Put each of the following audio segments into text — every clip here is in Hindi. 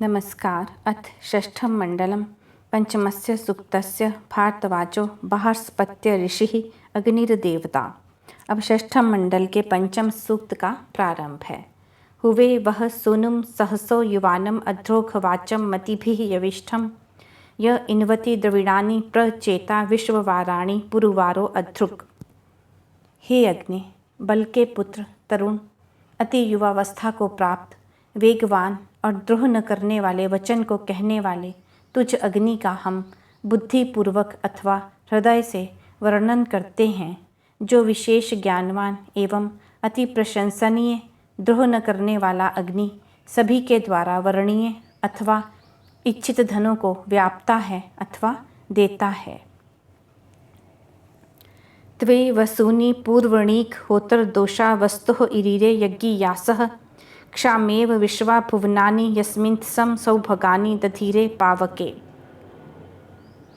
नमस्कार। अथ षष्ठं मण्डलं पंचमस्य सूक्तस्य भारतवाचो बृहस्पत्य ऋषिः अग्निर्देवता। अब षष्ठम मंडल के पंचम सूक्त का प्रारंभ है। हुवे वह सोनुम सहसो युवानम अध्रोघवाचम मतिभिः यविष्ठम य इन्वति द्रविणानि प्रचेता विश्ववाराणि पुरुवारो अध्रुक। हे अग्नि, बल के पुत्र, तरुण, अति युवावस्था को प्राप्त, वेगवान और द्रोह न करने वाले वचन को कहने वाले तुझ अग्नि का हम बुद्धिपूर्वक अथवा हृदय से वर्णन करते हैं, जो विशेष ज्ञानवान एवं अति प्रशंसनीय द्रोह न करने वाला अग्नि सभी के द्वारा वर्णीय अथवा इच्छित धनों को व्यापता है अथवा देता है। त्वे वसूनि पूर्वणीक होतर दोषा वस्तुः इरीरे यज्ञियासः क्षामेव विश्वा भुवनानि यस्मिन् सौभगानि दधीरे पावके।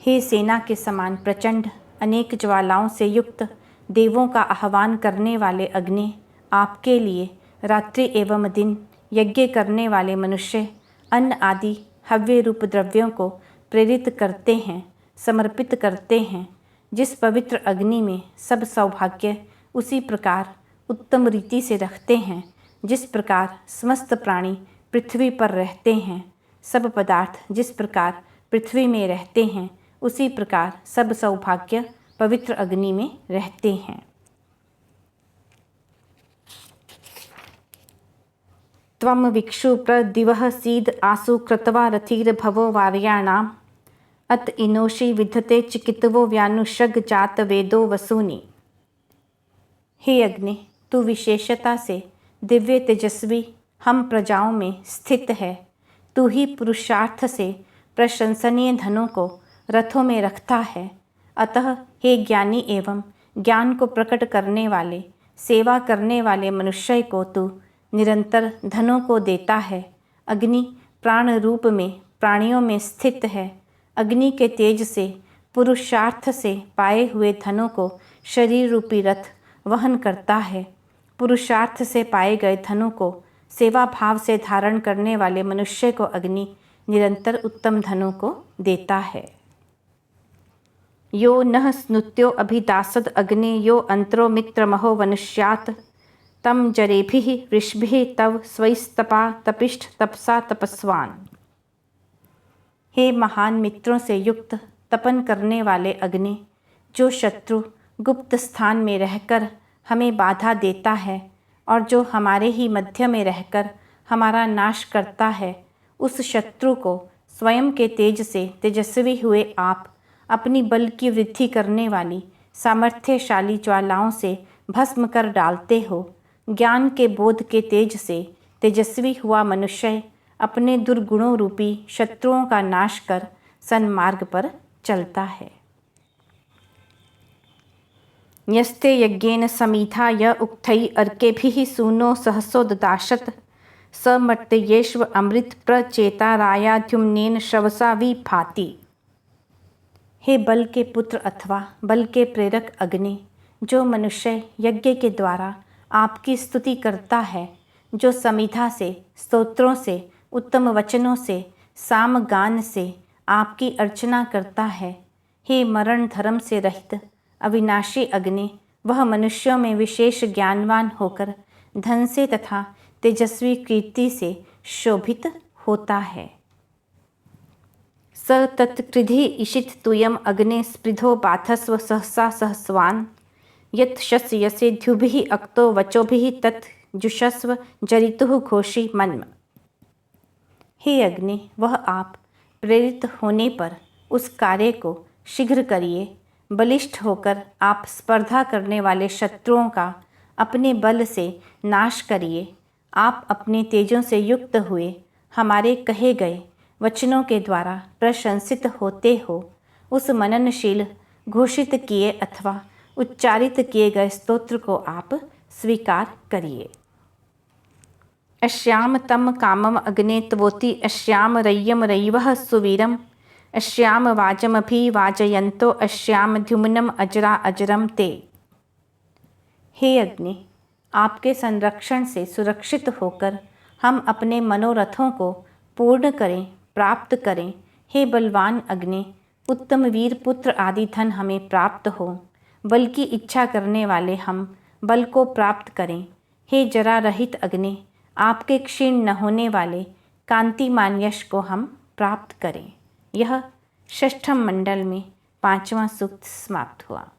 हे सेना के समान प्रचंड अनेक ज्वालाओं से युक्त देवों का आह्वान करने वाले अग्नि, आपके लिए रात्रि एवं दिन यज्ञ करने वाले मनुष्य अन्न आदि हव्य रूप द्रव्यों को प्रेरित करते हैं, समर्पित करते हैं। जिस पवित्र अग्नि में सब सौभाग्य उसी प्रकार उत्तम रीति से रखते हैं, जिस प्रकार समस्त प्राणी पृथ्वी पर रहते हैं, सब पदार्थ जिस प्रकार पृथ्वी में रहते हैं, उसी प्रकार सब सौभाग्य पवित्र अग्नि में रहते हैं। त्वं विक्षु प्रदिवः सीद आसु कृत्वा रथिर्भवो वार्याणाम् अत इनोषि विधते चिकित्वो व्यानुषग जात वेदो वसूनि। हे अग्नि, तू विशेषता से दिव्य तेजस्वी हम प्रजाओं में स्थित है। तू ही पुरुषार्थ से प्रशंसनीय धनों को रथों में रखता है। अतः हे ज्ञानी एवं ज्ञान को प्रकट करने वाले, सेवा करने वाले मनुष्य को तू निरंतर धनों को देता है। अग्नि प्राण रूप में प्राणियों में स्थित है। अग्नि के तेज से पुरुषार्थ से पाए हुए धनों को शरीर रूपी रथ वहन करता है। पुरुषार्थ से पाए गए धनों को सेवा भाव से धारण करने वाले मनुष्य को अग्नि निरंतर उत्तम धनों को देता है। यो नः स्नुत्यो अभिदासद अग्नि यो अंतरो मित्रमहो वनुष्यात् तम जरेभिः ऋषभिः तव स्वैस्तपा तपिष्ठ तपसा तपस्वान। हे महान मित्रों से युक्त तपन करने वाले अग्नि, जो शत्रु गुप्त स्थान में रहकर हमें बाधा देता है और जो हमारे ही मध्य में रहकर हमारा नाश करता है, उस शत्रु को स्वयं के तेज से तेजस्वी हुए आप अपनी बल की वृद्धि करने वाली सामर्थ्यशाली ज्वालाओं से भस्म कर डालते हो। ज्ञान के बोध के तेज से तेजस्वी हुआ मनुष्य अपने दुर्गुणों रूपी शत्रुओं का नाश कर सन्मार्ग पर चलता है। यस्ते यज्ञेन समीधा य उक्थै अर्केभिः सूनो सहसो ददाशत स मर्त्येष्व अमृत प्रचेता रायाद्युम्नेन श्रवसा विभाति। हे बल के पुत्र अथवा बल के प्रेरक अग्नि, जो मनुष्य यज्ञ के द्वारा आपकी स्तुति करता है, जो समीधा से, स्तोत्रों से, उत्तम वचनों से, सामगान से आपकी अर्चना करता है, हे मरण धर्म से रहित अविनाशी अग्नि, वह मनुष्यों में विशेष ज्ञानवान होकर धन से तथा तेजस्वी कीर्ति से शोभित होता है। स तत्कृधि इशित तुयम अग्ने स्पृधो बाधस्व सहसा सहस्वान् यत् शस्यसे द्युभिः अक्तो वचोभिः तत् जुषस्व जरितुः घोषी मन्म। हे अग्नि, वह आप प्रेरित होने पर उस कार्य को शीघ्र करिए। बलिष्ठ होकर आप स्पर्धा करने वाले शत्रुओं का अपने बल से नाश करिए। आप अपने तेजों से युक्त हुए हमारे कहे गए वचनों के द्वारा प्रशंसित होते हो। उस मननशील घोषित किए अथवा उच्चारित किए गए स्तोत्र को आप स्वीकार करिए। अश्याम तम कामम अग्ने त्वोति अश्याम रय्यम रयिवः सुवीरम अश्याम वाजमभि वाजयन्तो अश्याम द्युम्नम अजरा अजरम ते। हे अग्नि, आपके संरक्षण से सुरक्षित होकर हम अपने मनोरथों को पूर्ण करें, प्राप्त करें। हे बलवान अग्नि, उत्तम वीर पुत्र आदि धन हमें प्राप्त हो। बल की इच्छा करने वाले हम बल को प्राप्त करें। हे जरा रहित अग्नि, आपके क्षीण न होने वाले कांतिमान यश को हम प्राप्त करें। यह षष्ठम मंडल में 5वां सूक्त समाप्त हुआ।